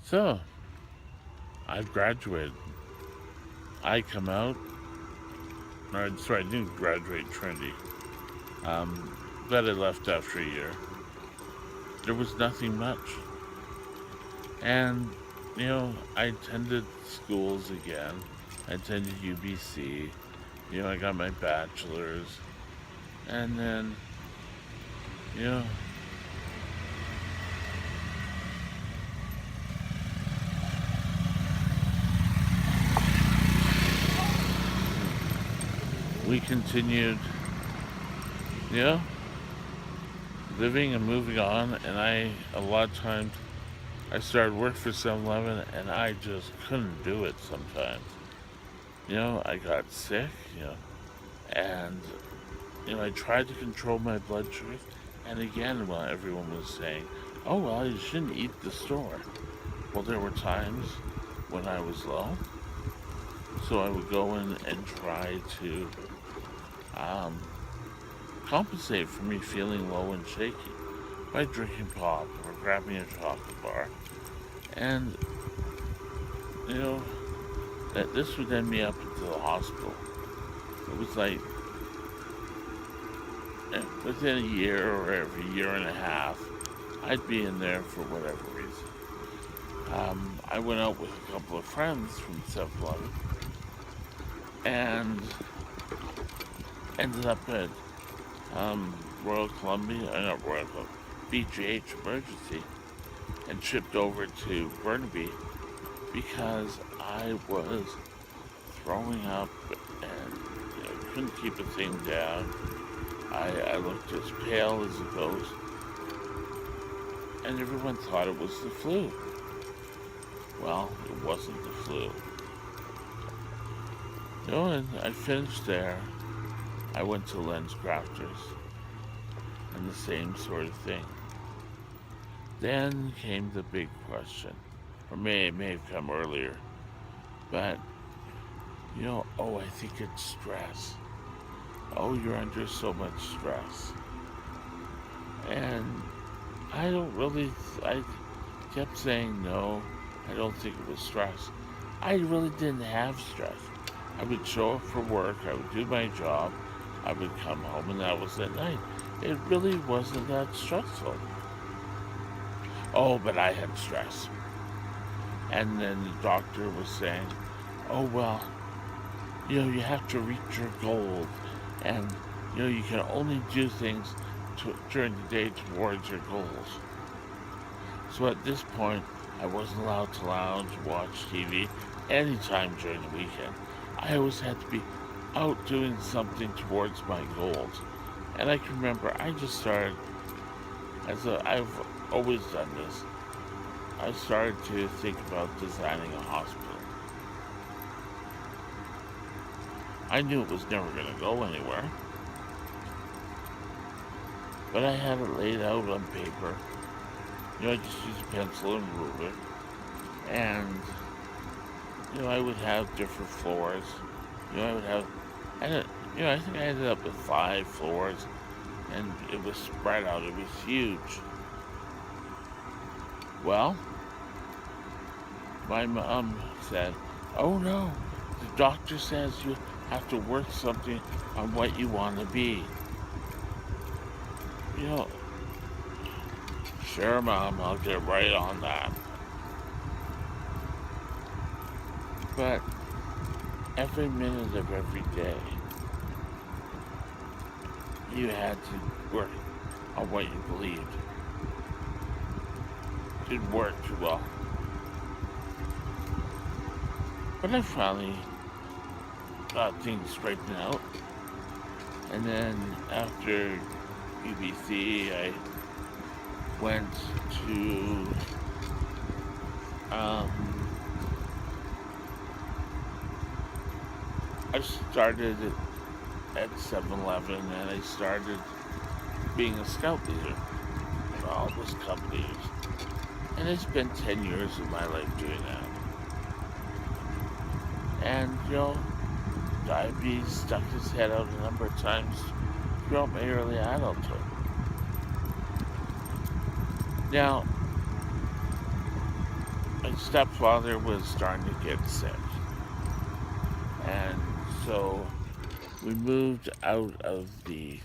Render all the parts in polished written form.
So, I've graduated. I come out, or sorry, I didn't graduate Trinity, but I left after a year. There was nothing much. And, I attended schools again. I attended UBC. I got my bachelor's. And then, you know, we continued, you know, living and moving on. And a lot of times, I started work for 7-Eleven and I just couldn't do it sometimes. I got sick, and, I tried to control my blood sugar. And again, while everyone was saying, oh, well, you shouldn't eat the store. Well, there were times when I was low, so I would go in and try to um, compensate for me feeling low and shaky by drinking pop or grabbing a chocolate bar. And, you know, that this would end me up into the hospital. It was like within a year or every year and a half, I'd be in there for whatever reason. I went out with a couple of friends from 7-Eleven and ended up at Royal Columbia, not Royal Columbia, BGH Emergency, and shipped over to Burnaby because I was throwing up and couldn't keep a thing down. I looked as pale as a ghost, and everyone thought it was the flu. Well, it wasn't the flu. And I finished there. I went to Lens Crafters, and the same sort of thing. Then came the big question, or it may have come earlier, but oh, I think it's stress. Oh, you're under so much stress. And I kept saying no, I don't think it was stress. I really didn't have stress. I would show up for work, I would do my job, I would come home, and that was at night. It really wasn't that stressful. Oh, but I had stress. And then the doctor was saying, oh, well, you have to reach your goals. And, you can only do things during the day towards your goals. So at this point, I wasn't allowed to lounge, watch TV anytime during the weekend. I always had to be out doing something towards my goals. And I can remember I just started, I've always done this, I started to think about designing a hospital. I knew it was never going to go anywhere, but I had it laid out on paper. I just used a pencil and ruler, and I would have different floors. I would have, and I think I ended up with 5 floors, and it was spread out. It was huge. Well, my mom said, "Oh no, the doctor says you have to work something on what you want to be." Sure, Mom, I'll get right on that. But every minute of every day, you had to work on what you believed. It didn't work too well. But I finally got things straightened out. And then after UBC, I went to I started at 7-Eleven, and I started being a scout leader for all those companies. And I spent 10 years of my life doing that. And, diabetes stuck his head out a number of times throughout my early adulthood. Now, my stepfather was starting to get sick. And so we moved out of the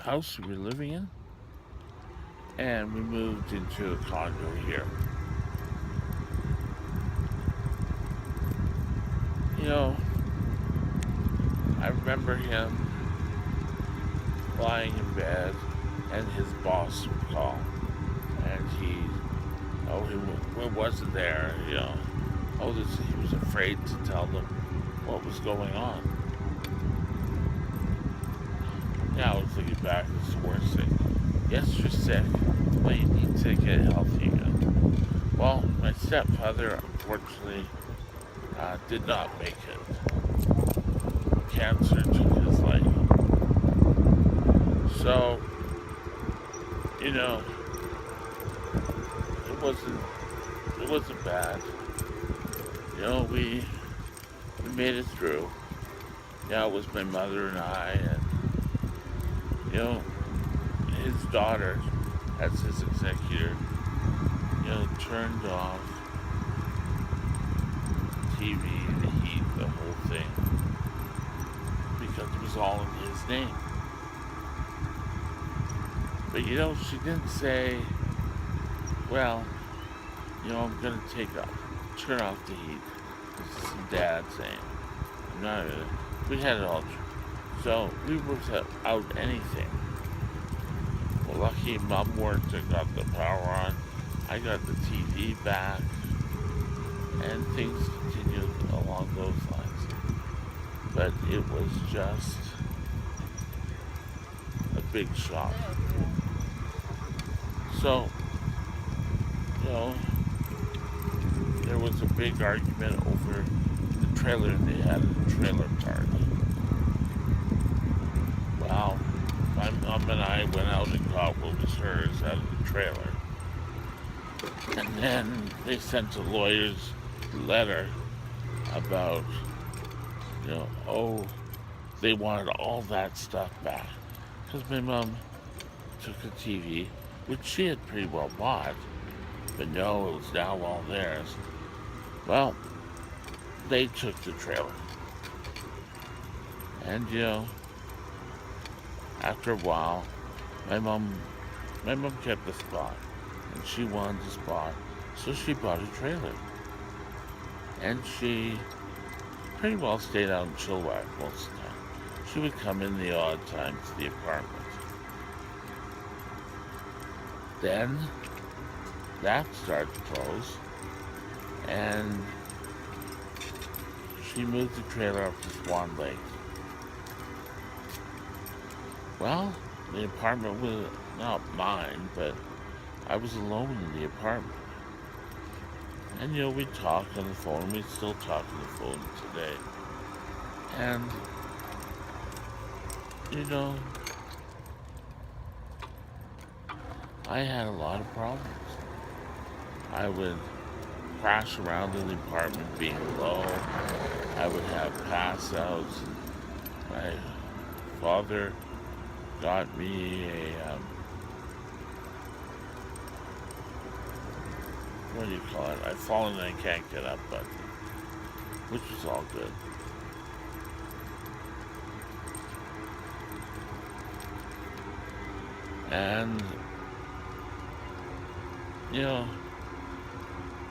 house we were living in and we moved into a condo here. You know, I remember him lying in bed and his boss would call and he wasn't there, he was afraid to tell them what was going on. Now, looking back, it's the worst thing. Yes, you're sick, but you need to get healthy again. Well, my stepfather, unfortunately, did not make it. Cancer took his life. So, you know, it wasn't bad. We made it through. Yeah, it was my mother and I, and his daughter, as his executor, turned off TV, the heat, the whole thing, because it was all in his name. But she didn't say, well, I'm gonna turn off the heat. This is some dad saying. No, we had it all. So we worked out anything. Well, lucky Mom worked and got the power on. I got the TV back, and things continued along those lines. But it was just a big shock. So, there was a big argument over the trailer they had at the trailer park. Well, my mom and I went out and got what was hers out of the trailer. And then they sent a lawyer's letter about, they wanted all that stuff back. Because my mom took a TV, which she had pretty well bought, but no, it was now all theirs. Well, they took the trailer. And, after a while, my mom kept the spot, and she wanted the spot, so she bought a trailer. And she pretty well stayed out in Chilliwack most of the time. She would come in the odd time to the apartment. Then that started to close, and she moved the trailer up to Swan Lake. Well, the apartment was not mine, but I was alone in the apartment. And we talked on the phone, we still talk on the phone today. And, I had a lot of problems. I would crash around in the apartment being low. I would have pass outs. My father got me what do you call it? I've fallen and I can't get up, but which was all good. And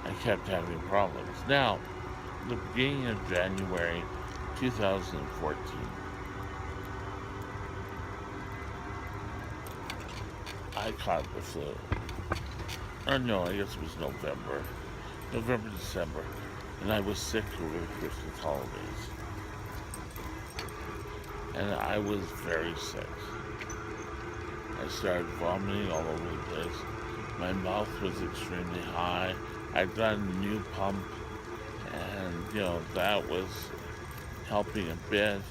I kept having problems. Now, the beginning of January 2014, I caught the flu. Or no, I guess it was November, December, and I was sick over the Christmas holidays. And I was very sick. I started vomiting all over the place. My mouth was extremely high. I'd gotten a new pump, and that was helping a bit,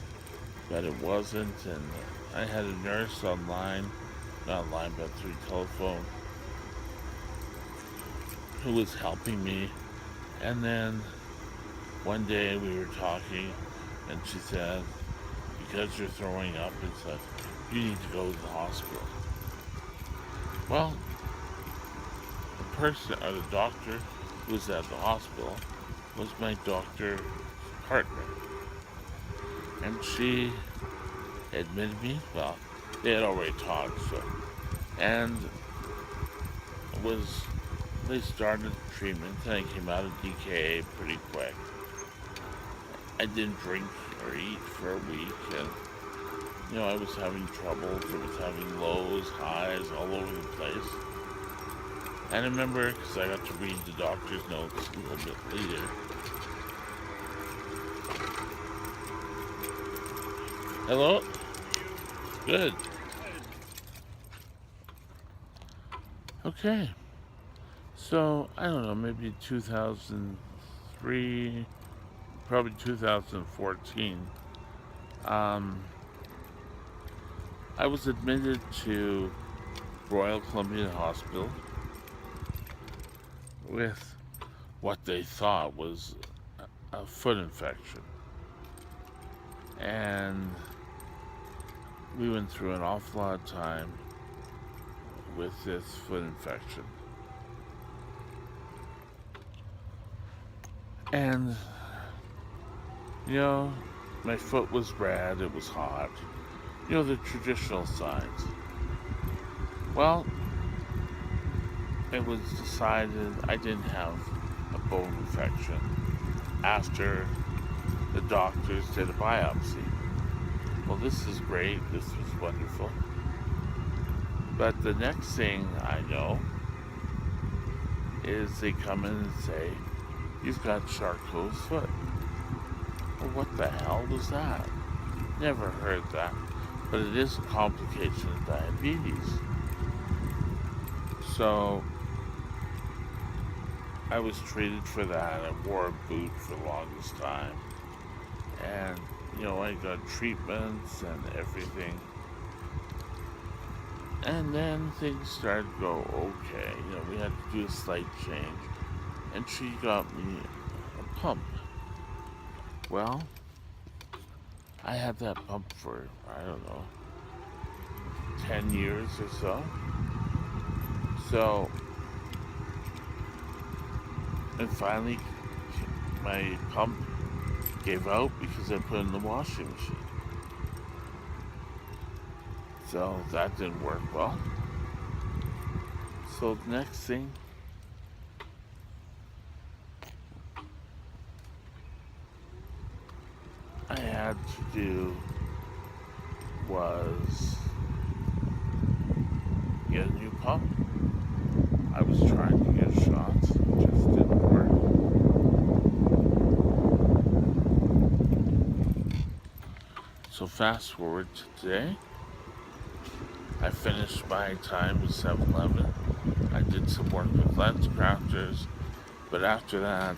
but it wasn't. And I had a nurse online, not online, but through telephone, who was helping me. And then one day we were talking, and she said, because you're throwing up and stuff, you need to go to the hospital. Well, the doctor who was at the hospital, was my doctor partner. And she admitted me, well, they had already talked, so, and was, they started treatment, and I came out of DKA pretty quick. I didn't drink or eat for a week, and, I was having troubles, I was having lows, highs, all over the place. And I remember, because I got to read the doctor's notes a little bit later, hello? Good. Okay. So, I don't know, maybe 2003, probably 2014. Um, I was admitted to Royal Columbian Hospital with what they thought was a foot infection. And we went through an awful lot of time with this foot infection. And, my foot was red, it was hot. The traditional signs. Well, it was decided I didn't have a bone infection after the doctors did a biopsy. Well, this is great, this was wonderful. But the next thing I know is they come in and say, "You've got Charcot's foot." Well, what the hell was that? Never heard that. But it is a complication of diabetes. So I was treated for that. I wore a boot for the longest time. And, I got treatments and everything. And then things started to go okay. We had to do a slight change. And she got me a pump. Well, I had that pump for, 10 years or so. So, and finally, my pump gave out because I put it in the washing machine. So that didn't work well. So the next thing, I had to do was get a new pump. I was trying to get shots, it just didn't work. So fast forward to today. I finished my time with 7-Eleven. I did some work with LensCrafters, but after that,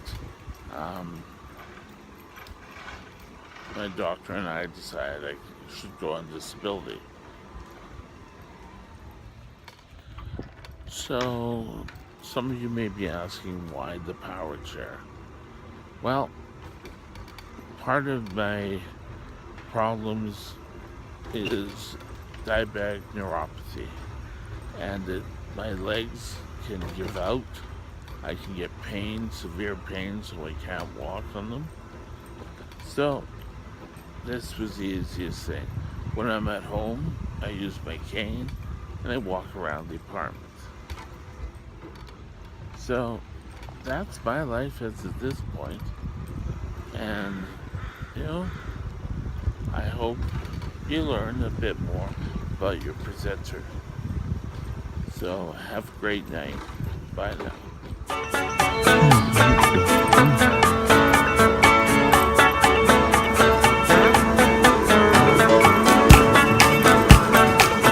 my doctor and I decided I should go on disability. So, some of you may be asking, why the power chair? Well, part of my problems is diabetic neuropathy, and my legs can give out. I can get pain, severe pain, so I can't walk on them. So this was the easiest thing. When I'm at home, I use my cane and I walk around the apartment. So that's my life as at this point. And I hope you learn a bit more about your presenter. So have a great night. Bye now.